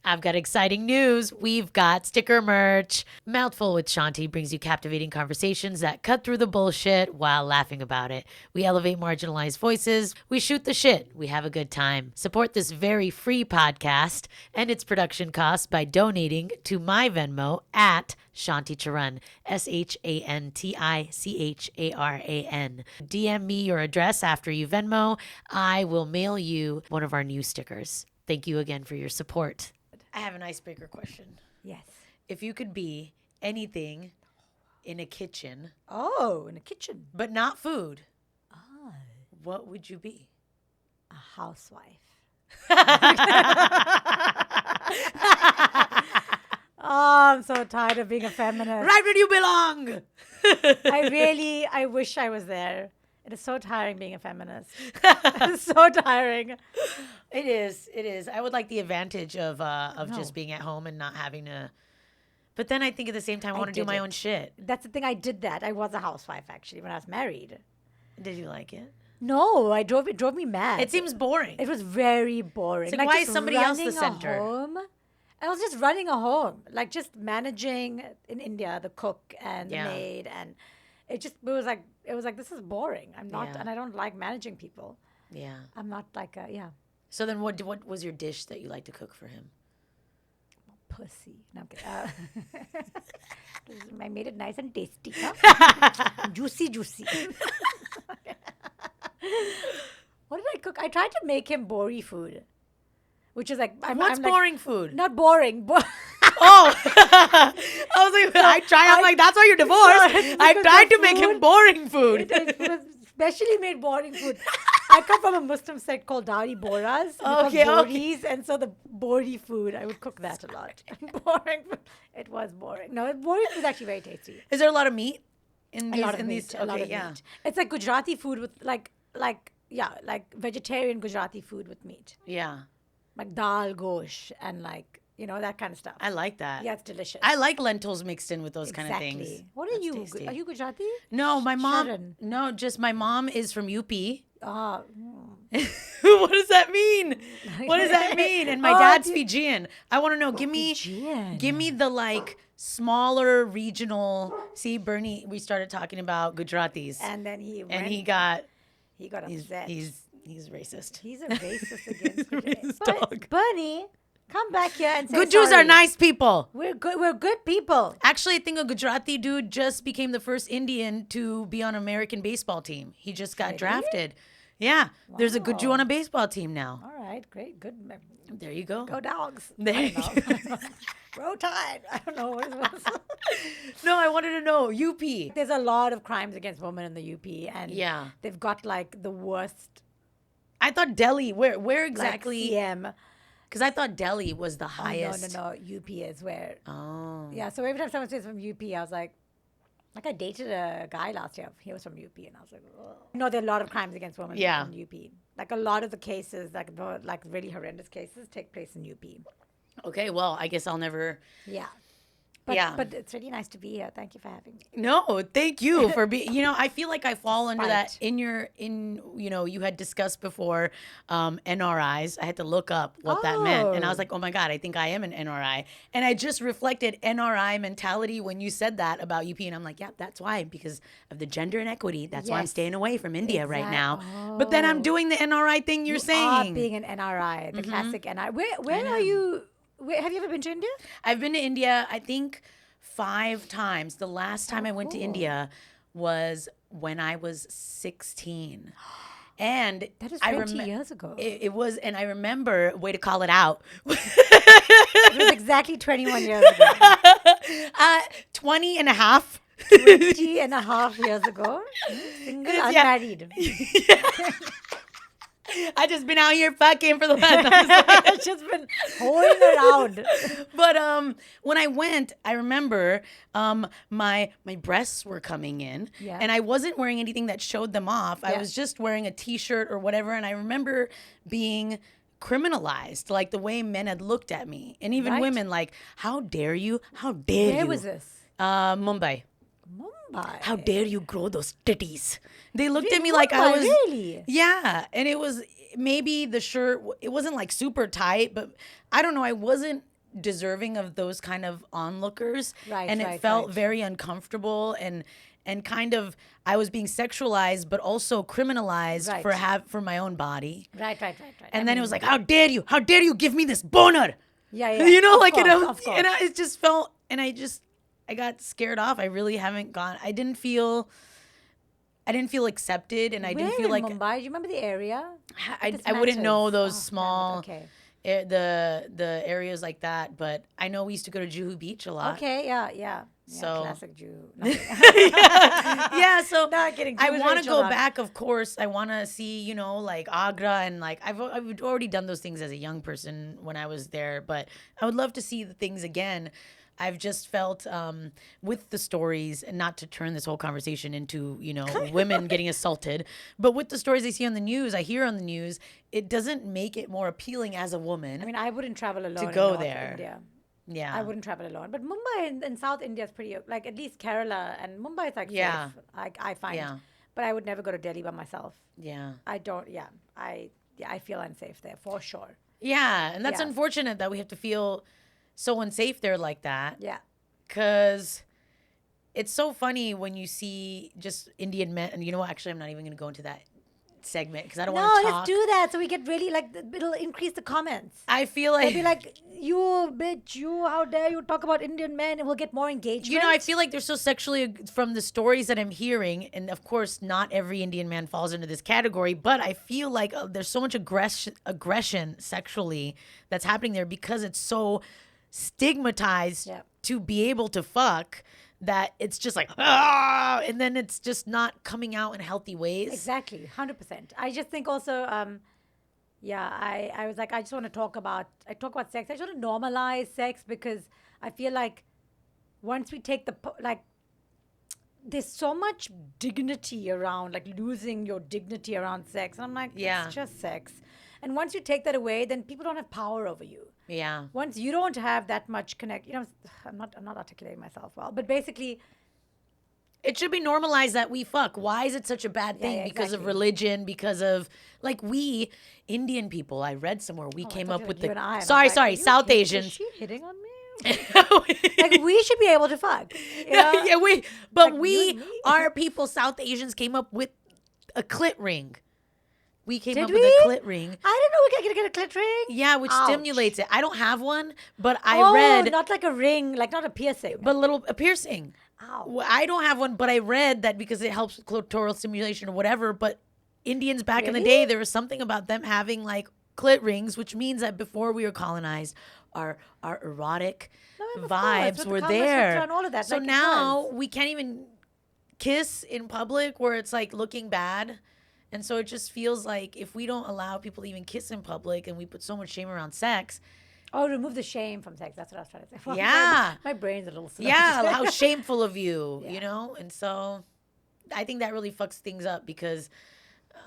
I've got exciting news. We've got sticker merch. Mouthful with Shanti brings you captivating conversations that cut through the bullshit while laughing about it. We elevate marginalized voices. We shoot the shit. We have a good time. Support this very free podcast and its production costs by donating to my Venmo at Shanti Charan, ShantiCharan. DM me your address after you Venmo. I will mail you one of our new stickers. Thank you again for your support. I have an icebreaker question. Yes. If you could be anything in a kitchen, Oh, in a kitchen. but not food, Ah, what would you be? a housewife. Oh, I'm so tired of being a feminist. Right where you belong. I wish I was there. It is so tiring being a feminist. It's so tiring. It is. I would like the advantage of just being at home and not having to. But then I think at the same time I want to do did my it. own shit. That's the thing. I did that. I was a housewife actually when I was married. Did you like it? No, it drove me mad. It seems boring. It was very boring. It's like, why just is somebody else the running a center? home. I was just running a home, like just managing in India the cook and the Yeah. maid, and it was like this is boring. I'm not, Yeah. and I don't like managing people. Yeah. I'm not like a So then what was your dish that you like to cook for him? pussy. No, I'm kidding. I made it nice and tasty, huh? Juicy. What did I cook? I tried to make him boring food, which is like What's I'm like, boring food? not boring. Oh, I was like, I'm like, that's why you're divorced. I because tried the to make him food- boring food. It was specially made boring food. I come from a Muslim sect called Dari Boras. Okay. Boris, and so the bori food, I would cook that a lot. Boring food. It was boring. No, boring food is actually very tasty. Is there a lot of meat in A these? lot of in meat. these? A lot Okay, of yeah. meat. It's like Gujarati food with like vegetarian Gujarati food with meat. Yeah, Like dal, gosh, and like, that kind of stuff. I like that. Yeah, it's delicious. I like lentils mixed in with those kind of things. Exactly. What are That's you? tasty. Are you Gujarati? No, my mom. Sharon. No, just my mom is from UP. Ah, What does that mean? What does that mean? And my Oh, dad's dude. Fijian. I want to know. Give me Fijian. the like smaller regional. See, Bernie, we started talking about Gujaratis, And then he he got upset. he's racist. He's a racist against Racist But dog. Bernie, come back here and say Good Jews are sorry. nice people. We're good. We're good people. Actually, I think a Gujarati dude just became the first Indian to be on American baseball team. He just got drafted. Yeah, there's a good Jew Wow. on a baseball team now. All right, great, good. There you go. Go dogs. There I you don't know. Row Tide. I don't know what it was. No, I wanted to know UP. There's a lot of crimes against women in the UP, and Yeah. they've got like the worst. I thought Delhi. Where Like exactly? CM. Because I thought Delhi was the Oh, highest. no. UP is where. Oh. Yeah. So every time someone says from UP, I was like I dated a guy last year. He was from UP, and I was like, oh. No, there are a lot of crimes against women Yeah. in UP. Like a lot of the cases, like the really horrendous cases, take place in UP. Okay. Well, I guess I'll never. Yeah. But, Yeah. But it's really nice to be here. Thank you for having me. No, thank you for being. I feel like I fall under that Spite. you had discussed before NRIs. I had to look up what that meant, and I was Oh. like, oh my god, I think I am an NRI. And I just reflected NRI mentality when you said that about UP, and I'm like, yeah, that's why, because of the gender inequity. That's why I'm Yes. staying away from India right now. Exact- But then I'm Oh. doing the NRI thing you're You saying. are being an NRI, the classic NRI. Where know. are you? Have you ever been to India? I've been to India, I think 5 times. The last time I went to cool. India was when I was 16. And That is I 20 years ago. It was, and I remember, way to call it out, It was exactly 21 years ago. 20 and a half. 20 and a half years ago. Single, Yeah. unmarried. I just been out here fucking for the last. It's just been hoeing around. But when I went, I remember my breasts were coming in, Yeah. and I wasn't wearing anything that showed them off. I Yeah. was just wearing a t-shirt or whatever, and I remember being criminalized, like the way men had looked at me, and even Right. women, like, how dare you? How dare you? Where was this? Mumbai. Mumbai. How dare you grow those titties? They looked at me like I Mumbai, was. Really? Yeah, and it was maybe the shirt. It wasn't like super tight, but I don't know. I wasn't deserving of those kind of onlookers. Right, And right, it felt right. very uncomfortable and kind of I was being sexualized but also criminalized Right. for my own body. Right. And then it was like, how dare you? How dare you give me this boner? Yeah. You know, Of like, course, you know, of course. and it just felt, and I got scared off. I really haven't gone, I didn't feel accepted, and I didn't Where feel in like Mumbai? Do you remember the area? I, This I wouldn't know matters. those Oh, damn it. small Okay. the areas like that, but I know we used to go to Juhu Beach a lot. Okay. Yeah. So- Classic Jew. No, I'm kidding. Yeah, so Not kidding. I Jews want very to chilled go out. back, of course. I want to see, you know, like Agra, and like I've already done those things as a young person when I was there, but I would love to see the things again. I've just felt with the stories, and not to turn this whole conversation into, you know, women getting assaulted, but with the stories I see on the news, I hear on the news, it doesn't make it more appealing as a woman I mean, I wouldn't travel alone in go North there. India. Yeah. I wouldn't travel alone. But Mumbai and South India is pretty, like at least Kerala and Mumbai is like Yeah. safe. I find. Yeah. But I would never go to Delhi by myself. Yeah. I don't. I feel unsafe there for sure. Yeah. And that's Yeah. unfortunate that we have to feel so unsafe there like that. Yeah. Because it's so funny when you see just Indian men. And you know what? Actually, I'm not even going to go into that segment because I don't No, want to let's talk. do that so we get really like it'll increase the comments. I feel They'll like, be like, "You bitch, you! How dare you talk about Indian men?" And we'll get more engagement. you know, I feel like they're so sexually, from the stories that I'm hearing, and of course, not every Indian man falls into this category, but I feel like there's so much aggression sexually that's happening there because it's so stigmatized Yep. to be able to fuck that it's just like, ah, and then it's just not coming out in healthy ways. Exactly, 100%. I just think also, I was like, I just want to talk about sex. I just want to normalize sex because I feel like once we take there's so much dignity around, like losing your dignity around sex. And I'm like, Yeah. it's just sex. And once you take that away, then people don't have power over you. Yeah. Once you don't have that much I'm not articulating myself well, but basically, It should be normalized that we fuck. Why is it such a bad thing? yeah, Because of exactly. religion, because of like we Indian people. I read somewhere we I came thought up you with said you and I, and I was sorry, like, sorry, are you South kidding? Asians. Is she hitting on me? Like we should be able to fuck. You know? Yeah, Like, you we, and me. our people, South Asians, came up with a clit ring. We came Did up we? with a clit ring. I didn't know we could get a clit ring. Yeah, which Ouch. stimulates it. I don't have one, but I Oh, read not like a ring, like not a piercing. but a piercing. Ow. Well, I don't have one, but I read that because it helps with clitoral stimulation or whatever. But Indians back in the Really? day, there was something about them having like clit rings, which means that before we were colonized, our erotic of course, vibes with the were Kama Sutra there. and all of that, So like it now was. we can't even kiss in public where it's like looking bad. And so it just feels like if we don't allow people to even kiss in public and we put so much shame around sex, Oh, remove the shame from sex. That's what I was trying to say. Well, Yeah. My brain's a little slow. yeah, how shameful of you, Yeah. you know? And so I think that really fucks things up because,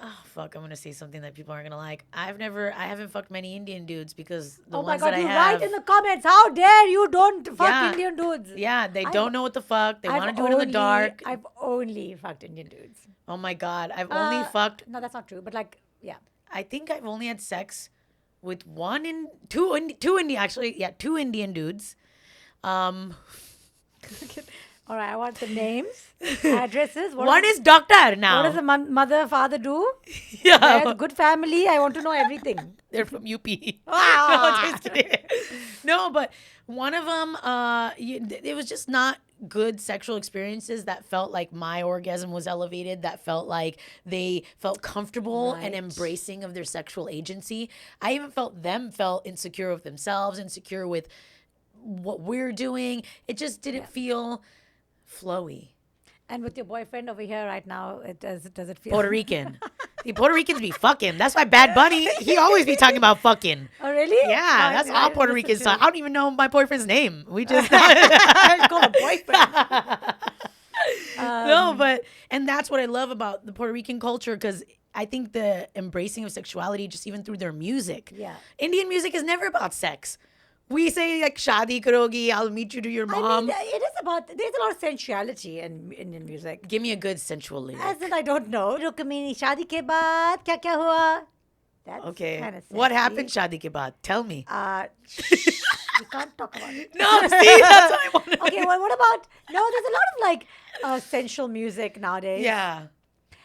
oh, fuck, I'm going to say something that people aren't going to like. I haven't fucked many Indian dudes because the Oh my ones God, that I you have. write in the comments. How dare you don't fuck Yeah. Indian dudes? Yeah, they I've- don't know what the fuck. They want to do it in the dark. I've only fucked Indian dudes. Oh my God. I've only fucked, No, that's not true. But like, yeah. I think I've only had sex with two Indian dudes. All right, I want the names, addresses. One is doctor now. What does the mother, father do? yeah. There's good family. I want to know everything. They're from UP. Ah. No, just kidding. No, but one of them, it was just not good sexual experiences that felt like my orgasm was elevated, that felt like they felt comfortable and Right. embracing of their sexual agency. I even felt insecure with themselves, insecure with what we're doing. It just didn't feel flowy. And with your boyfriend over here right now, does it feel Puerto Rican. The Puerto Ricans be fucking. That's why Bad Bunny, he always be talking about fucking. Oh, really? Yeah, that's all Puerto listen Ricans to talk. I don't even know my boyfriend's name. We just I call a boyfriend. no, and that's what I love about the Puerto Rican culture because I think the embracing of sexuality, just even through their music. Yeah. Indian music is never about sex. We say like "Shadi karogi," I'll meet you to your I mom. mean, it is about. There's a lot of sensuality in Indian music. Give me a good sensual lyric. As in, I don't know. Rukmini, shadi ke baad kya hua? That's Okay. kind of What happened, Shadi ke baad? Tell me. We can't talk about it. No, see, that's what I want to Okay, well, what about? No, there's a lot of like sensual music nowadays. Yeah.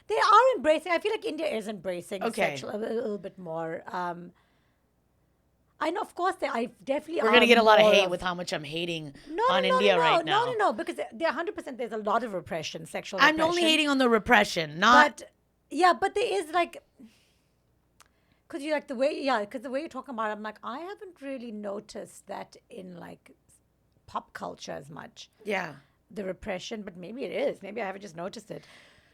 They are embracing. I feel like India is embracing Okay. sexual a little bit more. I know, of course, I definitely We're are going to get a lot of more hate with how much I'm hating no, on no, no, India no, right no, now. no, no, because they're 100%. There's a lot of repression, sexual I'm repression. only hating on the repression, not. But yeah, but there is like, because you like the way, yeah, because the way you're talking about it, I'm like, I haven't really noticed that in like pop culture as much, Yeah. the repression, but maybe it is. Maybe I haven't just noticed it.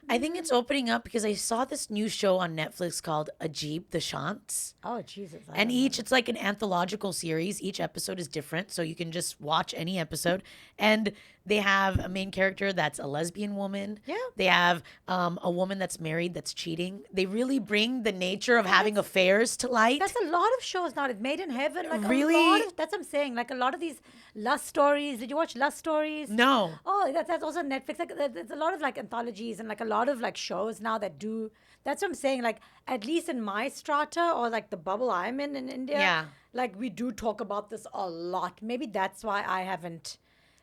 I think it's opening up because I saw this new show on Netflix called Ajib the Shants. Oh, Jesus. I And don't know. it's like an anthological series. Each episode is different, so you can just watch any episode. And they have a main character that's a lesbian woman. Yeah. They have a woman that's married that's cheating. They really bring the nature of having affairs to light. That's a lot of shows now. It's Made in Heaven. Like Really? a lot of, that's what I'm saying. Like a lot of these lust stories. Did you watch Lust Stories? No. Oh, that's also Netflix. Like there's a lot of like anthologies and like a lot of like shows now that do. That's what I'm saying. Like at least in my strata or like the bubble I'm in India. Yeah. Like we do talk about this a lot. Maybe that's why I haven't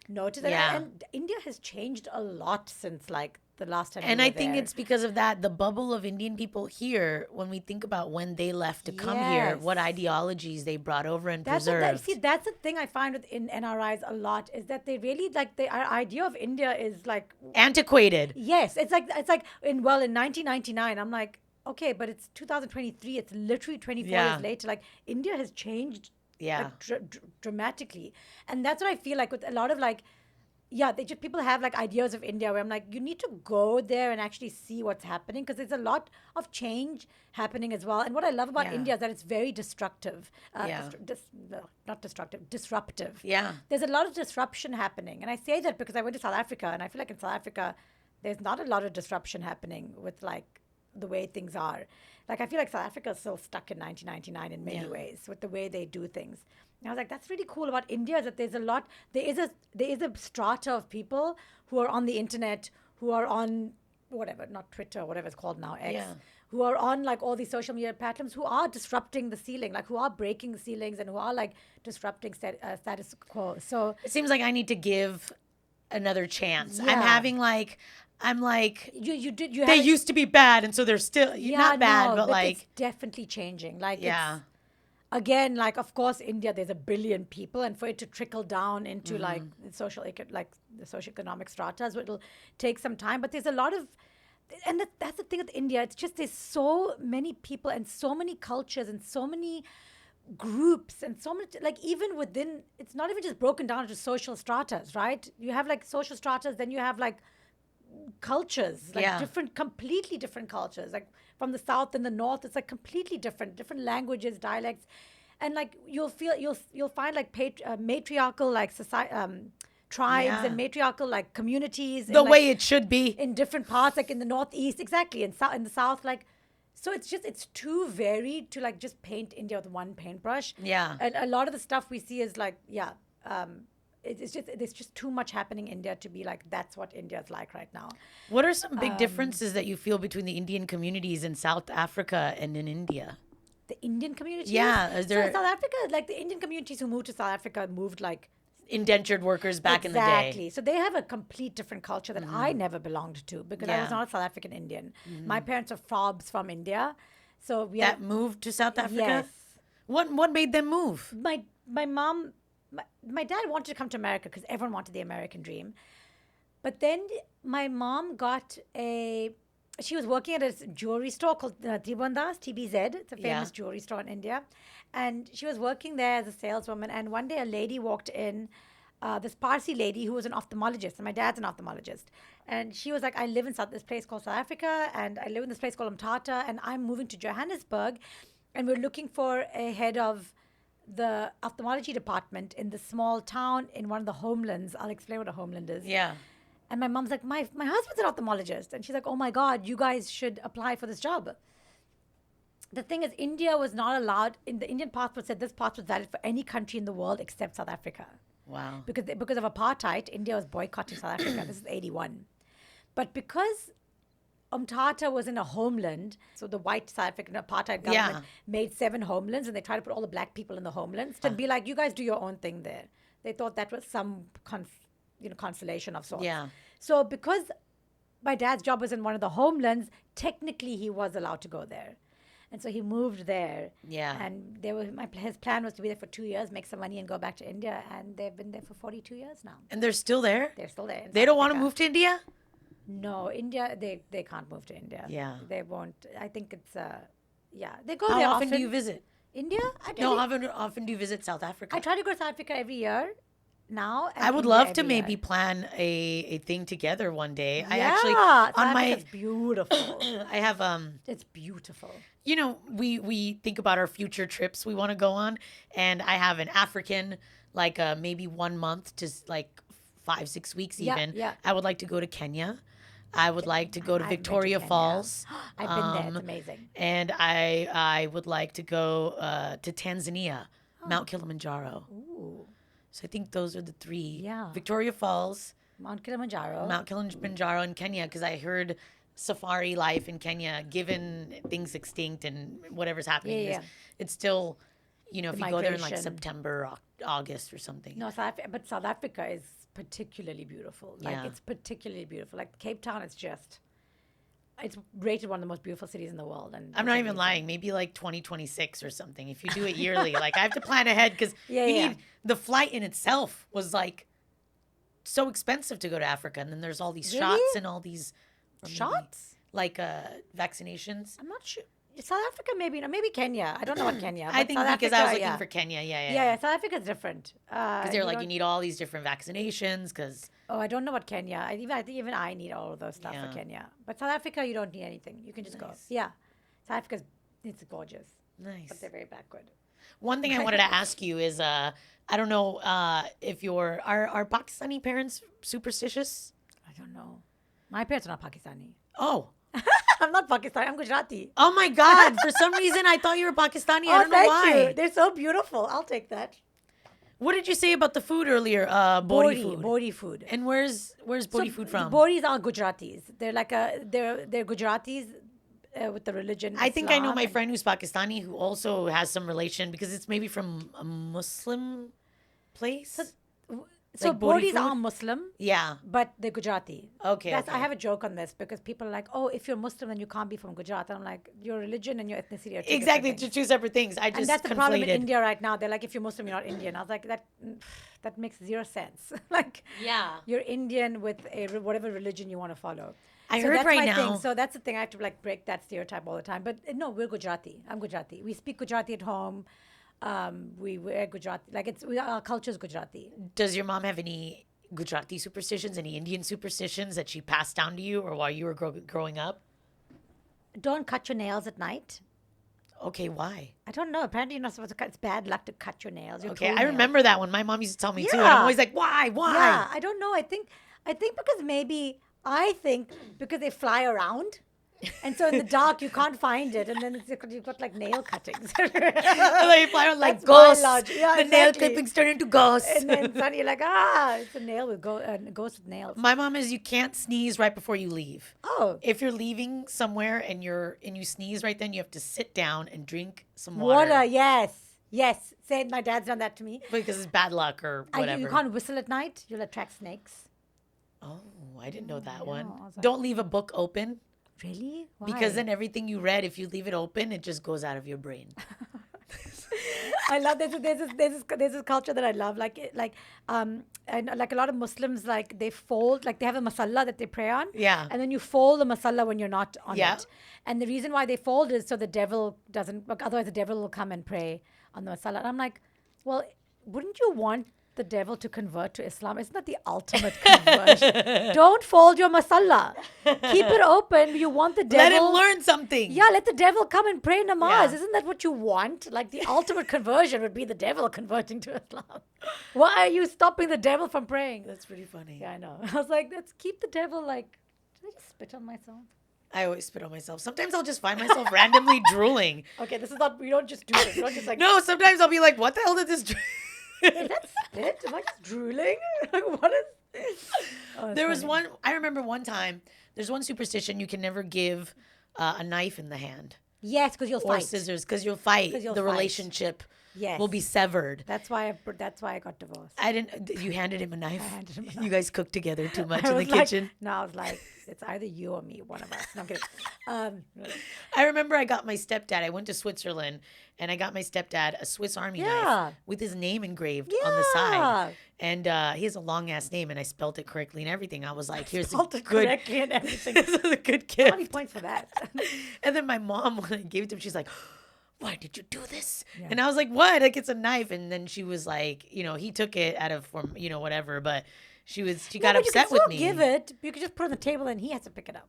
noticed. Yeah. And India has changed a lot since like the last time. And we I were think there. it's because of that, the bubble of Indian people here, when we think about when they left to come here, what Yes. ideologies they brought over and That's preserved. see, that's the thing I find with in NRIs a lot is that they really like the idea of India is like Antiquated. yes, it's like in 1999 I'm like okay, but it's 2023. It's literally 24 Yeah. years later. Like India has changed Yeah. like, dramatically, and that's what I feel like with a lot of like yeah, they just people have like ideas of India where I'm like, you need to go there and actually see what's happening because there's a lot of change happening as well. And what I love about Yeah. India is that it's very destructive. Yeah. No, not destructive, disruptive. Yeah. There's a lot of disruption happening, and I say that because I went to South Africa, and I feel like in South Africa, there's not a lot of disruption happening with like the way things are. Like I feel like South Africa is still stuck in 1999 in many Yeah. ways with the way they do things. And I was like, that's really cool about India is that there's a lot. There is a strata of people who are on the internet, who are on whatever, not Twitter, whatever it's called now, X, Yeah. who are on like all these social media platforms, who are disrupting the ceiling, like who are breaking the ceilings and who are like disrupting status quo. So It seems like I need to give another chance. I'm Yeah. having like, I'm like, you they have used to be bad, and so they're still not bad, no, but like, it's definitely changing. Like yeah, it's, again, like of course India, there's a billion people, and for it to trickle down into like the the socioeconomic stratas, it'll take some time. But there's a lot of, and that's the thing with India. It's just there's so many people and so many cultures and so many groups and so much like even within it's not even just broken down into social stratas, right? You have like social stratas, then you have like cultures, like Yeah. completely different cultures, like from the south and the north. It's like completely different languages, dialects, and like you'll find like matriarchal like society, tribes Yeah. and matriarchal like communities the in, way like, it should be. in different parts, like in the northeast, exactly, in in the south, like. So it's too varied to like just paint India with one paintbrush. Yeah. And a lot of the stuff we see is like, it's just there's just too much happening in India to be like that's what India's like right now. What are some big differences that you feel between the Indian communities in South Africa and in India? The Indian communities. Yeah, is there- So South Africa, like the Indian communities who moved to South Africa moved like Indentured workers back in the exactly. day. So they have a complete different culture that I never belonged to because I was Yeah. not a South African Indian. My parents are Fobs from India, so we That have moved to South Africa? yes. What made them move? My mom, my dad wanted to come to America because everyone wanted the American dream. But then my mom got she was working at a jewelry store called Tribundas, TBZ. It's a famous Yeah. jewelry store in India. And she was working there as a saleswoman. And one day a lady walked in, this Parsi lady who was an ophthalmologist. And my dad's an ophthalmologist. And she was like, I live in this place called South Africa. And I live in this place called Mthatha. And I'm moving to Johannesburg. And we're looking for a head of the ophthalmology department in the small town in one of the homelands. I'll explain what a homeland is. Yeah. And my mom's like, my husband's an ophthalmologist. And she's like, oh my God, you guys should apply for this job. The thing is, India was not allowed, in the Indian passport said this passport is valid for any country in the world except South Africa. Wow. Because of apartheid, India was boycotting South Africa. This is 81. But because Umtata was in a homeland. So the white South African apartheid government made 7 homelands, and they tried to put all the black people in the homelands to be like, you guys do your own thing there. They thought that was some consolation of sorts. Yeah. So because my dad's job was in one of the homelands, technically he was allowed to go there. And so he moved there. Yeah. And his plan was to be there for 2 years, make some money, and go back to India. And they've been there for 42 years now. And they're still there? They're still there. They don't want to move to India? No, India, they can't move to India. Yeah. They won't. I think it's, they go How there often do you visit? India? No, how often do you visit South Africa? I try to go to South Africa every year now. And I would India love to every maybe year. plan a thing together one day. I Yeah, actually South on my Africa's beautiful. I have It's beautiful. you know, we think about our future trips we want to go on, and I have an African, like maybe 1 month to like 5-6 weeks Yeah, even. yeah. I would like to go to Kenya. I would like to go to I've been to Victoria Kenya. Falls. I've been there. It's amazing. And I would like to go to Tanzania, Mount Kilimanjaro. Ooh, So I think those are the 3. Yeah. Victoria Falls, Mount Kilimanjaro. Mount Kilimanjaro, and Kenya, because I heard safari life in Kenya, given things extinct and whatever's happening, Yeah. it's still, you know, if you go there in like migration. September, August or something. No, but South Africa is particularly beautiful. Like, Yeah. it's particularly beautiful. Like, Cape Town is just, it's rated one of the most beautiful cities in the world. And I'm it's not even amazing. lying. Maybe like 2026 or something. If you do it yearly, like I have to plan ahead because Yeah, you yeah. need the flight in itself was like so expensive to go to Africa, and then there's all these Really? shots and all these Shots? like vaccinations. I'm not sure. South Africa, maybe, maybe Kenya. I don't know what Kenya. I but think South because I was Africa, looking yeah. for Kenya. Yeah, South Africa is different. Because they're like, you need all these different vaccinations. Because Oh, I don't know what Kenya. I think even I need all of those stuff Yeah. for Kenya. But South Africa, you don't need anything. You can just go. Nice. Yeah, South Africa's it's gorgeous, nice. but they're very backward. One thing I wanted to ask you is, I don't know if are Pakistani parents superstitious? I don't know. My parents are not Pakistani. Oh. I'm not Pakistani. I'm Gujarati. Oh my God! For some reason, I thought you were Pakistani. I Oh, don't know thank why. you. They're so beautiful. I'll take that. What did you say about the food earlier? Bori food. Bori food. And where's Bori food from? Boris are Gujaratis. They're like they're Gujaratis with the religion. I think I know Islam my and- friend who's Pakistani who also has some relation because it's maybe from a Muslim place. So like Bori Boris food? are Muslim, Yeah. but they're Gujarati. Okay. I okay. have a joke on this because people are like, "Oh, if you're Muslim, then you can't be from Gujarat." And I'm like, "Your religion and your ethnicity are two Exactly, different things." two separate things. I just And that's the conflated. problem in India right now. They're like, "If you're Muslim, you're not Indian." I was like, that makes zero sense. Like, Yeah. you're Indian with whatever religion you want to follow. I So heard that's right my now. Thing. So that's the thing. I have to like break that stereotype all the time. But no, we're Gujarati. I'm Gujarati. We speak Gujarati at home. We wear Gujarati. Like our culture is Gujarati. Does your mom have any Gujarati superstitions, any Indian superstitions that she passed down to you or while you were growing up? Don't cut your nails at night. Okay, why? I don't know. Apparently, you're not supposed to cut. It's bad luck to cut your nails. Your Okay, I toenails. remember that one. My mom used to tell me too, and Yeah. I'm always like, why? Why? Yeah, I don't know. I think because maybe I think because they fly around, and so in the dark you can't find it, and then you've got like nail cuttings. They fly around like That's my ghosts. logic. Yeah, the nail exactly. clippings turn into ghosts. And then suddenly you're like, it's a nail with ghost with nails. My mom is you can't sneeze right before you leave. Oh, If you're leaving somewhere and you sneeze right then, you have to sit down and drink some water. Yes. Say my dad's done that to me. because it's bad luck or whatever. You can't whistle at night. You'll attract snakes. Oh, I didn't know that one. I was like- Don't leave a book open Really? Why? because then everything you read, if you leave it open, it just goes out of your brain. I love there's this culture that I love and like a lot of Muslims like they fold like they have a masala that they pray on, Yeah. and then you fold the masala when you're not on Yeah. it, and the reason why they fold is so the devil doesn't, like, otherwise the devil will come and pray on the masala. And I'm like, well, wouldn't you want the devil to convert to Islam? Isn't that the ultimate conversion? Don't fold your masala. Keep it open. You want the devil. Let him learn something. Yeah, let the devil come and pray namaz. Yeah. Isn't that what you want? Like the ultimate conversion would be the devil converting to Islam. Why are you stopping the devil from praying? That's pretty funny. Yeah, I know. I was like, let's keep the devil like. Did I just spit on myself? I always spit on myself. Sometimes I'll just find myself randomly drooling. Okay, this is not. We don't just do this. We don't just like. No, sometimes I'll be like, what the hell did this... Is that spit? Am I just drooling? Like, what is? Oh, it's There was funny. one, I remember one time There's one superstition: you can never give a knife in the hand Yes, because you'll or fight. scissors because you'll fight. 'Cause you'll The fight. relationship Yes. will be severed. That's why I got divorced. I didn't. You handed him a knife. I handed him a You knife. guys cooked together too much I in the was like, kitchen. No, I was like, it's either you or me, one of us. No, I'm kidding. I remember I got my stepdad. I went to Switzerland and I got my stepdad a Swiss Army Yeah. knife with his name engraved on the side. Yeah. And he has a long ass name, and I spelt it correctly and everything. I was like, "Here's a Spelled it good, correctly and everything. this is a good How many gift." points for that? And then my mom, when I gave it to him, she's like, "Why did you do this?" Yeah. And I was like, "What? Like it's a knife." And then she was like, he took it out of whatever, but she got but upset you can with still me. give it. You could just put it on the table and he has to pick it up.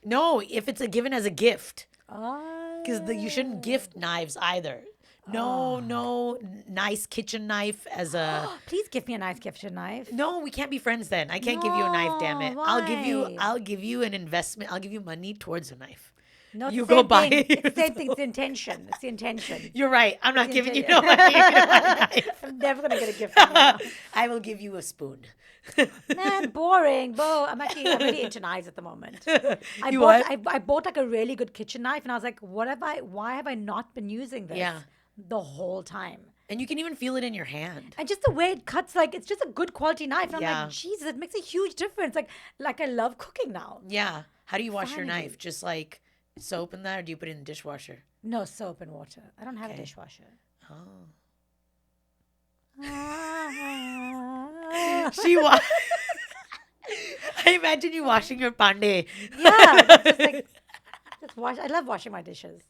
No, if it's given as a gift, Oh. because you shouldn't gift knives either. No, nice kitchen knife as a. Please give me a nice kitchen knife. No, we can't be friends then. I can't give you a knife, damn it. No, why? I'll give you an investment. I'll give you money towards a knife. No, it's You the go same buy thing. it It's the same yourself. thing. It's the intention. It's the intention. You're right. I'm not It's giving you intention. no money. You don't want a knife. I'm never gonna get a gift from you. I will give you a spoon. Man, boring. Bo, I'm really into knives at the moment. You what? I bought like a really good kitchen knife, and I was like, why have I not been using this Yeah. the whole time? And you can even feel it in your hand. And just the way it cuts, like it's just a good quality knife. And I'm Yeah. like, Jesus, it makes a huge difference. Like I love cooking now. Yeah. How do you wash your Finally. knife? Just like soap in that, or do you put it in the dishwasher? No soap and water. I don't have a Okay. dishwasher. Oh. Yeah, She I imagine you washing your pande. just wash. I love washing my dishes.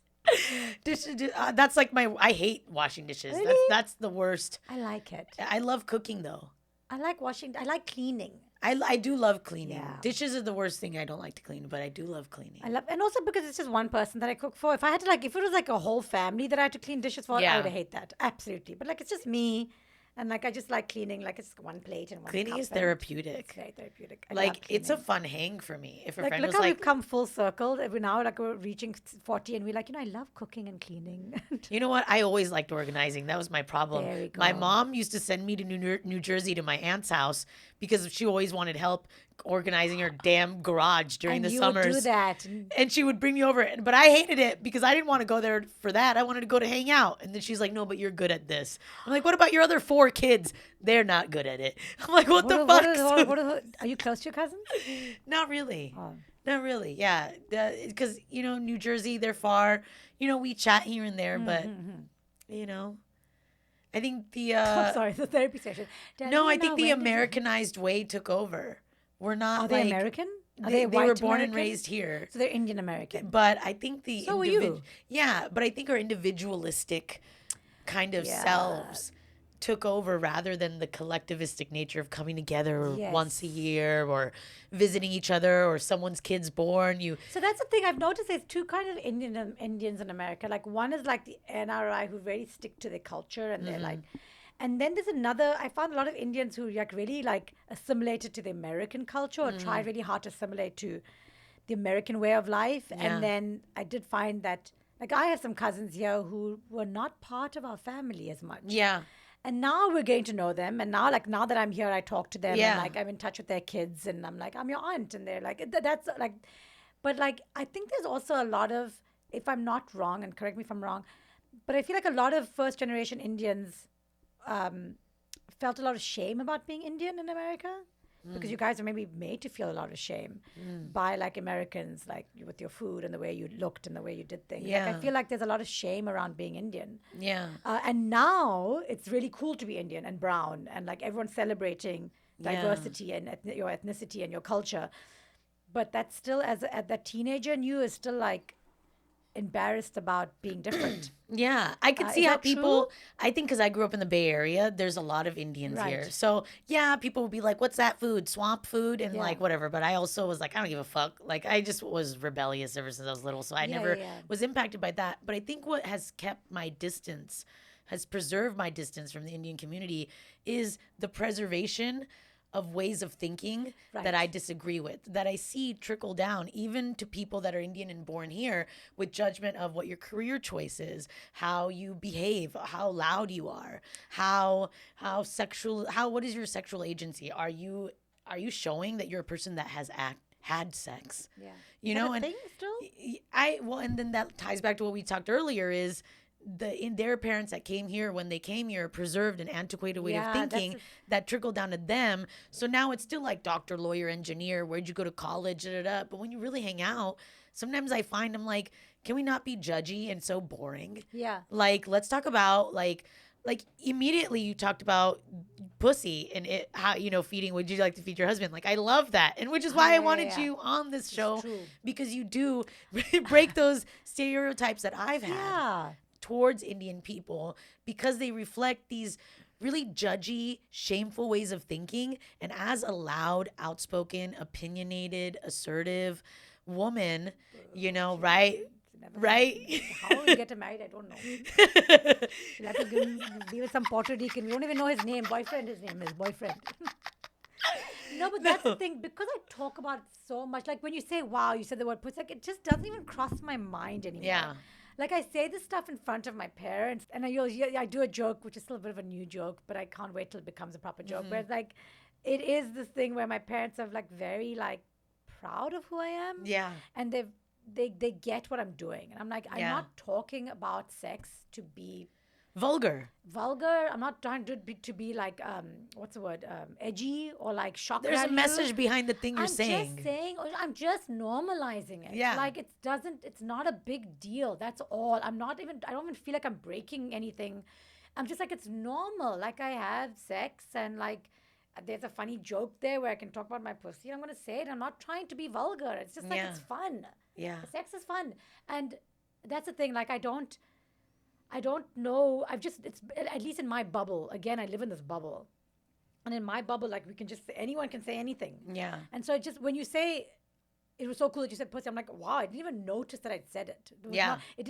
That's like I hate washing dishes. Really? That's the worst. I like it. I love cooking though. I like washing. I like cleaning. I do love cleaning. Yeah. Dishes are the worst thing I don't like to clean, but I do love cleaning. I love, and also because it's just one person that I cook for. If I had to if it was like a whole family that I had to clean dishes for, Yeah. I would hate that. Absolutely. But it's just me, and I just like cleaning. It's one plate and one. Cleaning cup is and therapeutic. It's very therapeutic. I love It's a cleaning. fun hang for me. If a friend Look was how like, we've come full circle. We're now we're reaching 40, and we're like, I love cooking and cleaning. you know what? I always liked organizing. That was my problem. There we My go. mom used to send me to New Jersey to my aunt's house because she always wanted help organizing her damn garage during and the you summers. would do that. And And she would bring me over, but I hated it because I didn't want to go there for that. I wanted to go to hang out. And then she's like, "No, but you're good at this." I'm like, "What about your other 4 kids? They're not good at it." I'm like, "What the fuck?" Are you close to your cousins? Not really. Oh. Not really. Yeah, because New Jersey, they're far. We chat here and there, but I think the I'm sorry, the therapy session. no, I think the Americanized way took over. We're not Are they like American? Are they were white born and American? raised here. So they're Indian American. But I think the So are you. Yeah, but I think our individualistic kind of Yeah. selves took over rather than the collectivistic nature of coming together Yes. once a year or visiting each other or someone's kid's born. So that's the thing I've noticed. There's two kind of Indians in America. One is like the NRI who really stick to their culture and they're and then there's another. I found a lot of Indians who really assimilated to the American culture or tried really hard to assimilate to the American way of life. Yeah. And then I did find that I have some cousins here who were not part of our family as much. Yeah. And now we're getting to know them. And now, now that I'm here, I talk to them. Yeah. And I'm in touch with their kids. And I'm like, I'm your aunt. And they're like, that's like, but I think there's also a lot of, if I'm not wrong, and correct me if I'm wrong, but I feel like a lot of first generation Indians felt a lot of shame about being Indian in America. Because you guys are maybe made to feel a lot of shame by Americans, with your food and the way you looked and the way you did things. I Yeah. feel like there's a lot of shame around being Indian. Yeah. And now it's really cool to be Indian and brown, and everyone's celebrating diversity and your ethnicity and your culture. But that's still, as that teenager in you is still embarrassed about being different. Yeah, I could Is see how that true? people. I think because I grew up in the Bay Area, there's a lot of Indians Right. here. So yeah, people would be like, "What's that food? Swamp food?" And Yeah. whatever. But I also was like, I don't give a fuck. I just was rebellious ever since I was little, so I Yeah, never yeah, yeah. was impacted by that. But I think what has kept my distance, has preserved my distance from the Indian community, is the preservation of ways of thinking that Right. I disagree with, that I see trickle down even to people that are Indian and born here, with judgment of what your career choice is, how you behave, how loud you are, what is your sexual agency? Are you showing that you're a person that has had sex. Yeah. You Is that know, a and thing still? and then that ties back to what we talked earlier is in their parents that came here when they came here preserved an antiquated way of Yeah, thinking that trickled down to them. So now it's still like doctor, lawyer, engineer. Where'd you go to college? Da, da, da. But when you really hang out, sometimes I find I'm like, can we not be judgy and so boring? Yeah. Like, let's talk about like immediately you talked about pussy and it how feeding. Would you like to feed your husband? Like I love that, and which is why I wanted you on this show true. because you do break those stereotypes that I've had Yeah. towards Indian people because they reflect these really judgy, shameful ways of thinking. And as a loud, outspoken, opiniousid, assertive woman, right? Right? How will you get him married? I don't know. She'll have to be with some Puerto Rican. We don't even know his name. His name is boyfriend. No, but that's the thing. Because I talk about it so much. Like when you say, wow, you said the word pussy, like it just doesn't even cross my mind anymore. Yeah. Like I say this stuff in front of my parents and I do a joke, which is still a bit of a new joke, but I can't wait till it becomes a proper joke. Where it's like, it is this thing where my parents are like very like proud of who I am. Yeah. And they get what I'm doing. And I'm like, I'm Yeah. not talking about sex to be Vulgar. vulgar. I'm not trying to be like what's the word? Edgy or like shock There's a value. message behind the thing you're I'm saying. just saying, I'm just normalizing it. Yeah. Like it's not a big deal. That's all. I don't even feel like I'm breaking anything. I'm just like, it's normal. Like I have sex and like there's a funny joke there where I can talk about my pussy and I'm going to say it. I'm not trying to be vulgar. It's just like, Yeah. it's fun. Yeah. Sex is fun. And that's the thing. Like I don't know. It's at least in my bubble. Again, I live in this bubble. And in my bubble, like anyone can say anything. Yeah. And so when you say, it was so cool that you said pussy, I'm like, wow, I didn't even notice that I'd said it. Yeah. It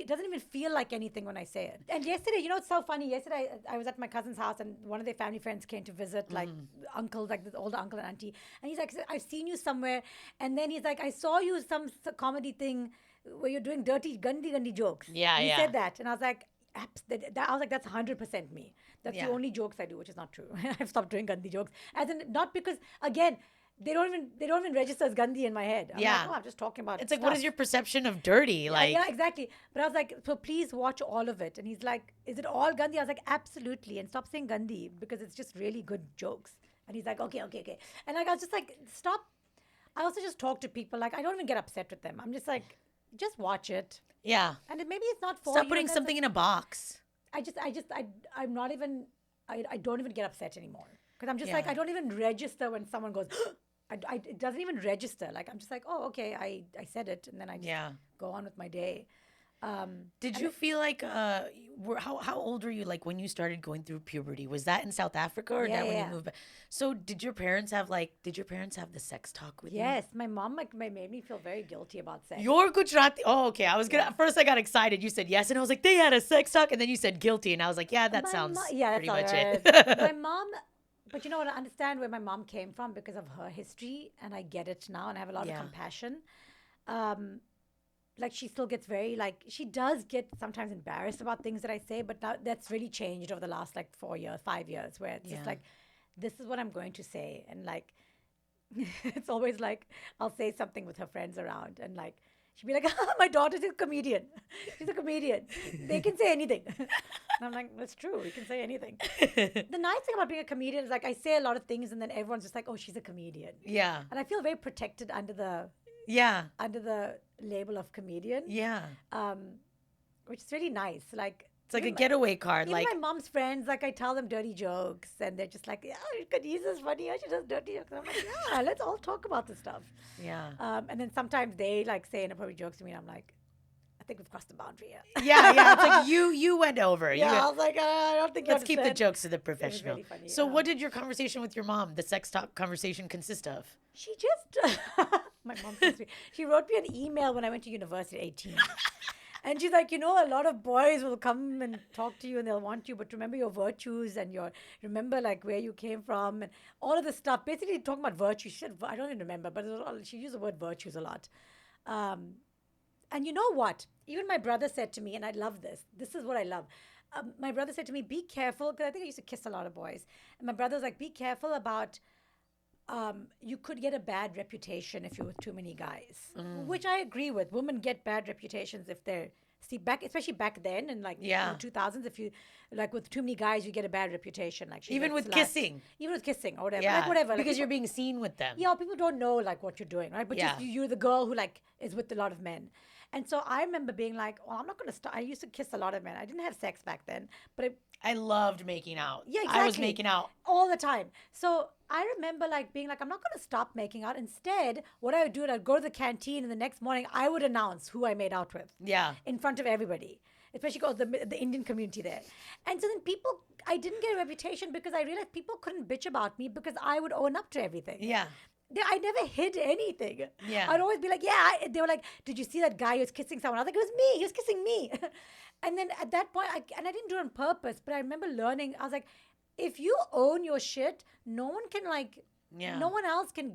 doesn't even feel like anything when I say it. And yesterday, it's so funny. Yesterday, I was at my cousin's house and one of their family friends came to visit, like uncles, like this older uncle and auntie. And he's like, I've seen you somewhere. And then he's like, I saw you some comedy thing where you're doing dirty, gandhi jokes. Yeah, and he yeah. said that. And I was like, I was like, that's 100% me. That's Yeah. the only jokes I do, which is not true. I've stopped doing gandhi jokes. As in, not because, again, they don't even register as gandhi in my head. I'm Yeah. like, oh, I'm just talking about It's like, what is your perception of dirty? Like, yeah, exactly. But I was like, so please watch all of it. And he's like, is it all Gandhi? I was like, absolutely. And stop saying Gandhi because it's just really good jokes. And he's like, okay. And like, I was just like, stop. I also just talk to people. Like, I don't even get upset with them. I'm just like, just watch it. yeah. And maybe it's not for Stop you. putting and that's something in a box. I'm not even, I don't even get upset anymore. Because I'm just Yeah. like, I don't even register when someone goes, it doesn't even register. Like, I'm just like, oh, okay, I said it. And then I just Yeah. go on with my day. Did you feel like how old were you like when you started going through puberty? Was that in South Africa or that when you moved back? So did your parents have the sex talk with you? Yes, my mom made me feel very guilty about sex. You're Gujarati. Oh, okay. I was gonna first I got excited. You said yes, and I was like, they had a sex talk, and then you said guilty, and I was like, yeah, that sounds pretty much it. My mom, but you know what? I understand where my mom came from because of her history, and I get it now, and I have a lot of compassion. Like she still gets she does get sometimes embarrassed about things that I say, but now that's really changed over the last 5 years, where it's just like, this is what I'm going to say, and like, it's always like I'll say something with her friends around, and like she'll be like, my daughter's a comedian. She's a comedian. They can say anything. And I'm like, that's true. You can say anything. The nice thing about being a comedian is like I say a lot of things, and then everyone's just like, oh, she's a comedian. Yeah. And I feel very protected under the label of comedian. Yeah. Which is really nice. Like It's like a getaway card. even Like, my mom's friends, like I tell them dirty jokes, and they're just like, yeah, Kaneez is funny. She does dirty jokes. And I'm like, yeah, let's all talk about this stuff. yeah. And then sometimes they like say inappropriate jokes to me, and I'm like, I think we've crossed the boundary here. Yeah. It's like you went over. Yeah, I was like, I don't think. Let's you keep the understand. jokes to the professional. really funny, So, what did your conversation with your mom, the sex talk conversation, consist of? She just, my mom says to me, she wrote me an email when I went to university at 18. And she's like, a lot of boys will come and talk to you and they'll want you, but remember your virtues and remember like where you came from and all of this stuff. Basically talking about virtues. She said, I don't even remember, but she used the word virtues a lot. And you know what? Even my brother said to me, and I love this. This is what I love. My brother said to me, be careful, because I think I used to kiss a lot of boys. And my brother was like, be careful about you could get a bad reputation if you're with too many guys, which I agree with. Women get bad reputations if they're especially back then in like Yeah. 2000s. If you like with too many guys, you get a bad reputation. Like she's Even a with slut. kissing. Even with kissing or whatever, Yeah. like whatever, like, Because you're people- being seen with them. yeah, people don't know like what you're doing, right? But Yeah. just you're the girl who like is with a lot of men. And so I remember being like, "Oh, I'm not gonna start." I used to kiss a lot of men. I didn't have sex back then, but I loved making out. yeah, I was exactly. making out. all the time. So I remember like being like, I'm not gonna stop making out. Instead, what I would do is I'd go to the canteen, and the next morning I would announce who I made out with Yeah. in front of everybody, especially the Indian community there. And so then people, I didn't get a reputation because I realized people couldn't bitch about me because I would own up to everything. Yeah. I never hid anything. Yeah. I'd always be like, yeah. They were like, did you see that guy who was kissing someone? I was like, it was me. He was kissing me. And then at that point, I didn't do it on purpose, but I remember learning. I was like, if you own your shit, no one can Yeah. no one else can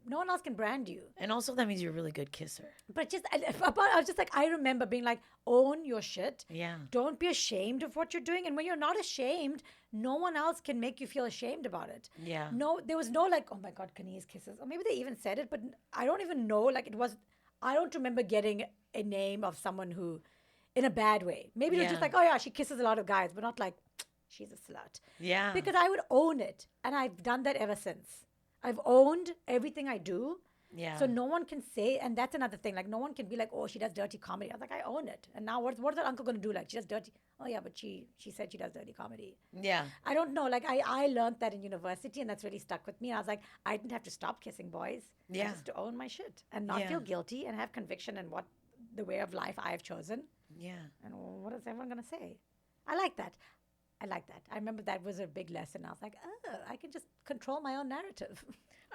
no one else can brand you. And also that means you're a really good kisser. But I was just like, I remember being like, own your shit. Yeah. Don't be ashamed of what you're doing. And when you're not ashamed, no one else can make you feel ashamed about it. Yeah. No, there was no like, oh my God, Kaneez kisses. Or maybe they even said it, but I don't even know. Like I don't remember getting a name of someone who, in a bad way. Maybe it was Yeah. just like, oh yeah, she kisses a lot of guys, but not like, she's a slut. Yeah. Because I would own it. And I've done that ever since. I've owned everything I do. Yeah. So no one can say, and that's another thing. Like no one can be like, "Oh, she does dirty comedy." I was like, I own it. And now what's that uncle gonna do? Like she does dirty. Oh yeah, but she said she does dirty comedy. Yeah. I don't know. Like I learned that in university, and that's really stuck with me. And I was like, I didn't have to stop kissing boys. Yeah. Just to own my shit and not Yeah. feel guilty and have conviction in what the way of life I've chosen. Yeah. And what is everyone gonna say? I like that. I like that. I remember that was a big lesson. I was like, oh, I can just control my own narrative.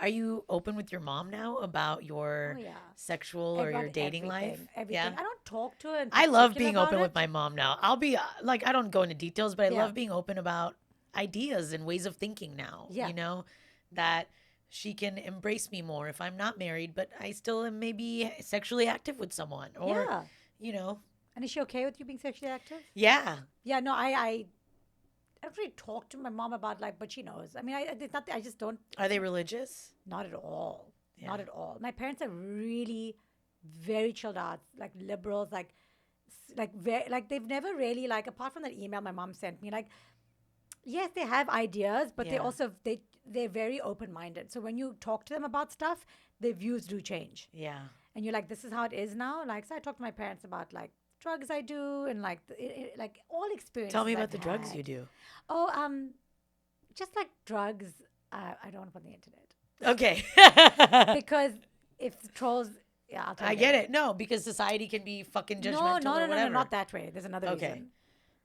Are you open with your mom now about your Oh, yeah. sexual or your About dating life? Everything. Yeah. I don't talk to her. In I love particular being about open it. with my mom now. I'll be like, I don't go into details, but I Yeah. love being open about ideas and ways of thinking now. Yeah. You know, that she can embrace me more if I'm not married, but I still am maybe sexually active with someone. Or, Yeah. you know, And is she okay with you being sexually active? yeah. Yeah, no, I don't really talk to my mom about like, but she knows. I mean, it's not. I just don't. Are they religious? Not at all. Yeah. Not at all. My parents are really very chilled out, like liberals, like very like they've never really like apart from that email my mom sent me like. Yes, they have ideas, but they Yeah. also they're very open minded. So when you talk to them about stuff, their views do change. Yeah. And you're like, this is how it is now. Like, so I talk to my parents about like drugs I do and like like all experiences. Tell me about I've the drugs had. you do. Oh, just like drugs. I don't want to put on the internet Okay. because if the trolls, yeah, I'll tell I you get later. it. No, because society can be fucking No, judgmental no, or no, whatever. no, not that way. There's another Okay. reason.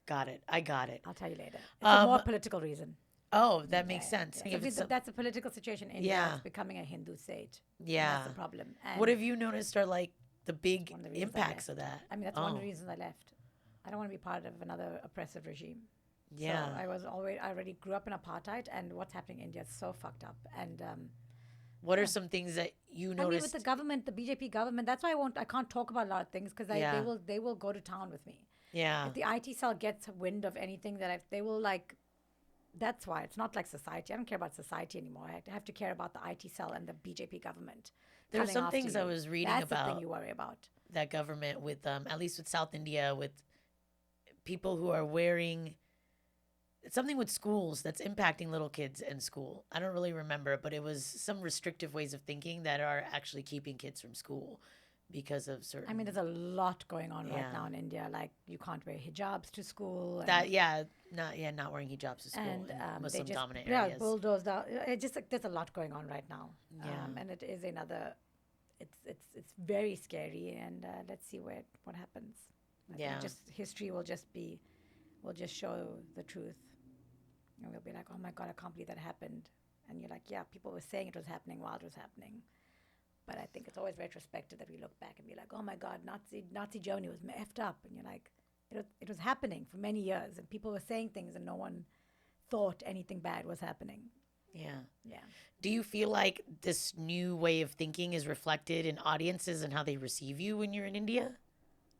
Got it. I got it. I'll tell you later. It's a more Um, political reason. Oh, that makes sense. Yeah. If So it's some- that's a political situation in India. Yeah. It's becoming a Hindu state. yeah. That's the problem. And What have you noticed are like the big one of the reasons I impacts left. of that? I mean, that's one of Oh, the reasons I left. I don't want to be part of another oppressive regime. Yeah. So I already grew up in apartheid, and what's happening in India is so fucked up. And What are some things that you I mean, with noticed? the government, the BJP government, that's why I can't talk about a lot of things because Yeah. they will go to town with me. Yeah. If the IT cell gets wind of anything they will like. That's why it's not like society. I don't care about society anymore. I have to care about the IT cell and the BJP government. There's coming some after things I you. was reading That's the about thing you worry about. that government with at least with South India with people who are wearing something with schools that's impacting little kids in school. I don't really remember, but it was some restrictive ways of thinking that are actually keeping kids from school because of certain I mean, there's a lot going on Yeah. right now in India. Like you can't wear hijabs to school. that not wearing hijabs to school and in they Muslim just dominant yeah areas. bulldoze down. It just like there's a lot going on right now. Yeah. And it is another. It's very scary, and let's see what happens. I think Yeah. just history will just show the truth, and we'll be like, oh my God, I can't believe that happened. And you're like, yeah, people were saying it was happening while it was happening. But I think it's always retrospective that we look back and be like, oh my God, Nazi Germany was effed up, and you're like, it was happening for many years, and people were saying things, and no one thought anything bad was happening. Yeah. Yeah. Do you feel like this new way of thinking is reflected in audiences and how they receive you when you're in India?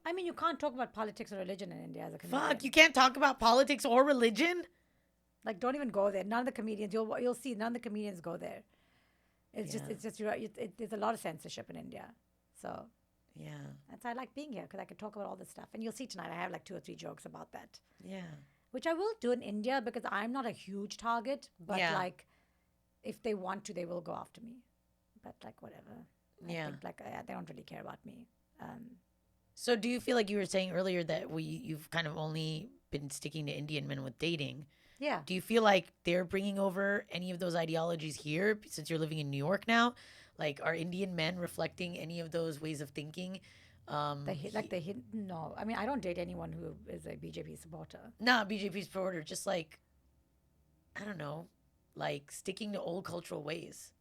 I mean, you can't talk about politics or religion in India as a comedian. Fuck, you can't talk about politics or religion? Like, don't even go there. None of the comedians, you'll see, none of the comedians go there. There's a lot of censorship in India. So Yeah. that's why I like being here, because I can talk about all this stuff. And you'll see tonight I have like 2 or 3 jokes about that, Yeah. which I will do in India because I'm not a huge target. But Yeah. like, if they want to, they will go after me. But like, whatever. I Yeah. think like they don't really care about me. So do you feel like you were saying earlier that you've kind of only been sticking to Indian men with dating? Yeah. Do you feel like they're bringing over any of those ideologies here since you're living in New York now? Like, are Indian men reflecting any of those ways of thinking? No. I mean, I don't date anyone who is a BJP supporter. Not BJP supporter, just like, I don't know, like sticking to old cultural ways.